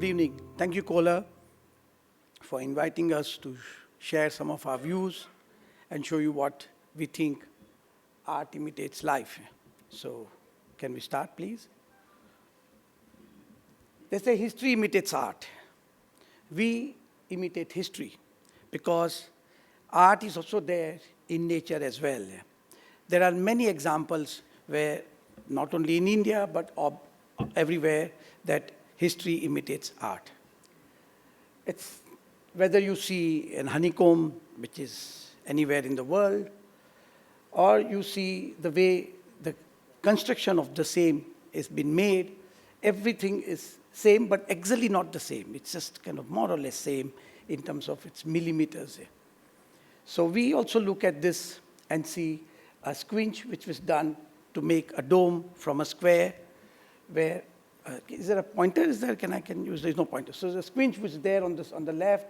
Good evening. Thank you, Kohler, for inviting us to share some of our views and show you what we think art imitates life. So, can we start, please? They say history imitates art. We imitate history because art is also there in nature as well. There are many examples where, not only in India, but everywhere, that history imitates art. It's whether you see an honeycomb, which is anywhere in the world, or you see the way the construction of the same is been made, everything is same, but exactly not the same. It's just kind of more or less same in terms of its millimeters. So we also look at this and see a squinch which was done to make a dome from a square where, is there a pointer? Is there, can use, there's no pointer. So the squinch was there on the left.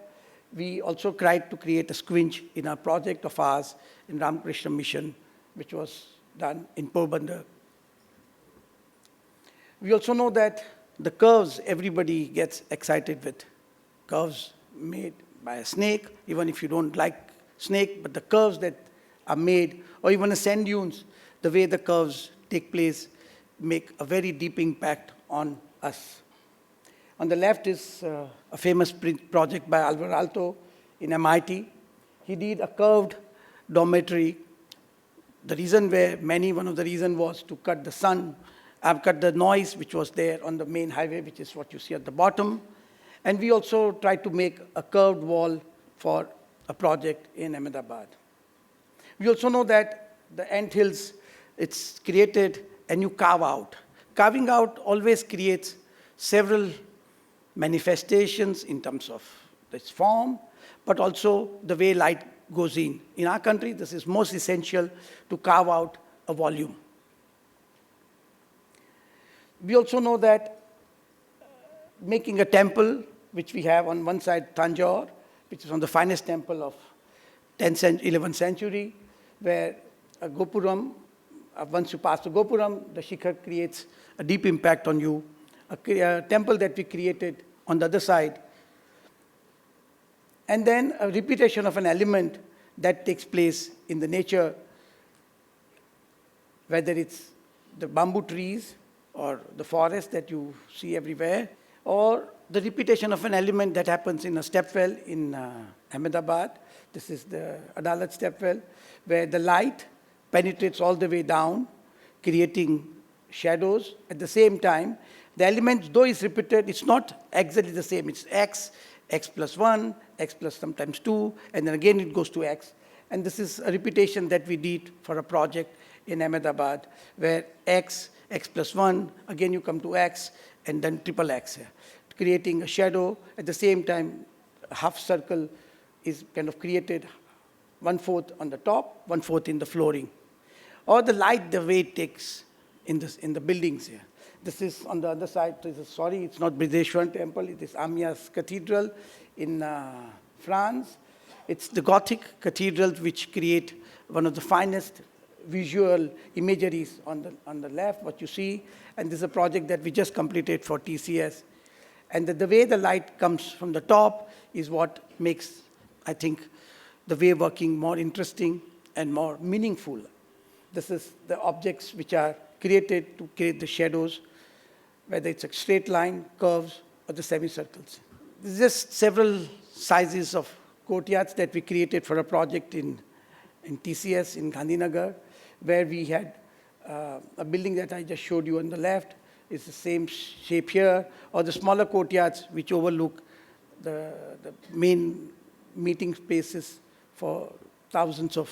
We also tried to create a squinch in a project of ours in Ramakrishna Mission, which was done in Porbandar. We also know that the curves, everybody gets excited with curves made by a snake, even if you don't like snake, but the curves that are made, or even a sand dunes, the way the curves take place make a very deep impact on us. On the left is a famous project by Alvar Aalto in MIT. He did a curved dormitory. The reason one of the reasons was to cut the sun, cut the noise which was there on the main highway, which is what you see at the bottom. And we also tried to make a curved wall for a project in Ahmedabad. We also know that the anthills, it's created and you carve out. Carving out always creates several manifestations in terms of its form, but also the way light goes in. In our country, this is most essential to carve out a volume. We also know that making a temple, which we have on one side, Tanjore, which is one of the finest temple of 11th century, where a Gopuram, once you pass the Gopuram, the Shikhar creates a deep impact on you. A temple that we created on the other side. And then a repetition of an element that takes place in the nature, whether it's the bamboo trees or the forest that you see everywhere, or the repetition of an element that happens in a stepwell in Ahmedabad. This is the Adalat stepwell, where the light penetrates all the way down, creating shadows. At the same time, the element, though it's repeated, it's not exactly the same. It's x plus 1, x plus sometimes 2, and then again it goes to x. And this is a repetition that we did for a project in Ahmedabad, where x plus 1, again you come to x, and then triple x here, creating a shadow. At the same time, a half circle is kind of created, 1/4 on the top, 1/4 in the flooring. Or the light, the way it takes in the buildings here. This is on the other side. Sorry, it's not Brideshwar Temple. It is Amiens Cathedral in France. It's the Gothic cathedral which create one of the finest visual imageries on the left, what you see. And this is a project that we just completed for TCS. And the way the light comes from the top is what makes, I think, the way working more interesting and more meaningful. This is the objects which are created to create the shadows, whether it's a straight line, curves, or the semicircles. There's just several sizes of courtyards that we created for a project in TCS in Gandhinagar, where we had a building that I just showed you on the left. It's the same shape here, or the smaller courtyards which overlook the main meeting spaces for thousands of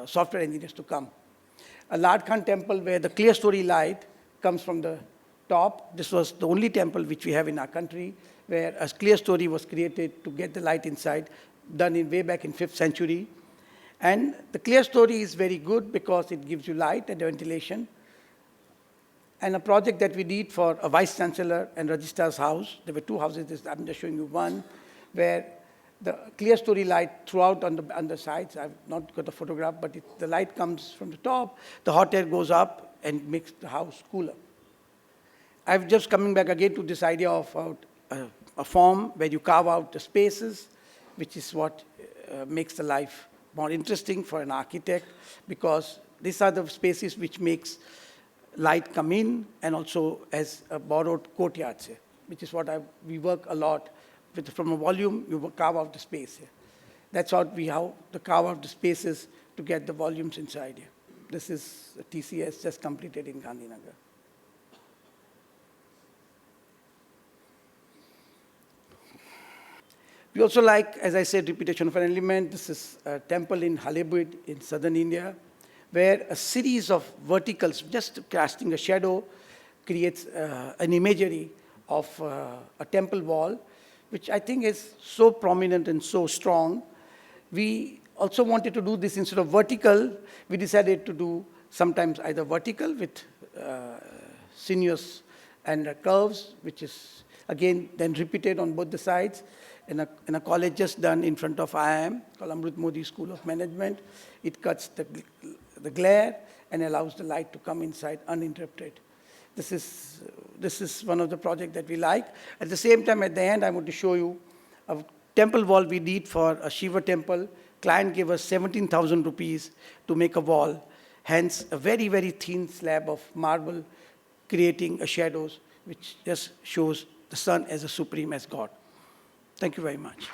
software engineers to come. A Lard Khan temple where the clear story light comes from the top. This was the only temple which we have in our country where a clear story was created to get the light inside, done way back in 5th century. And the clear story is very good because it gives you light and ventilation. And a project that we did for a vice chancellor and registrar's house, there were 2 houses, I'm just showing you one, where the clear story light throughout on the sides. I've not got a photograph, but the light comes from the top. The hot air goes up and makes the house cooler. I'm just coming back again to this idea of a form where you carve out the spaces, which is what makes the life more interesting for an architect, because these are the spaces which makes light come in and also as a borrowed courtyards here, which is what we work a lot with. From a volume, you carve out the space here. That's how to carve out the spaces to get the volumes inside here. This is a TCS just completed in Gandhinagar. We also like, as I said, repetition of an element. This is a temple in Ahmedabad in southern India, where a series of verticals, just casting a shadow, creates an imagery of a temple wall, which I think is so prominent and so strong. We also wanted to do this instead of vertical. We decided to do sometimes either vertical with sinuous and curves, which is again then repeated on both the sides. In a college just done in front of IIM, called Amrut Modi School of Management, it cuts the glare and allows the light to come inside uninterrupted. This is one of the projects that we like. At the same time, at the end, I want to show you a temple wall we did for a Shiva temple. Client gave us 17,000 rupees to make a wall, hence a very, very thin slab of marble creating a shadows, which just shows the sun as a supreme, as God. Thank you very much.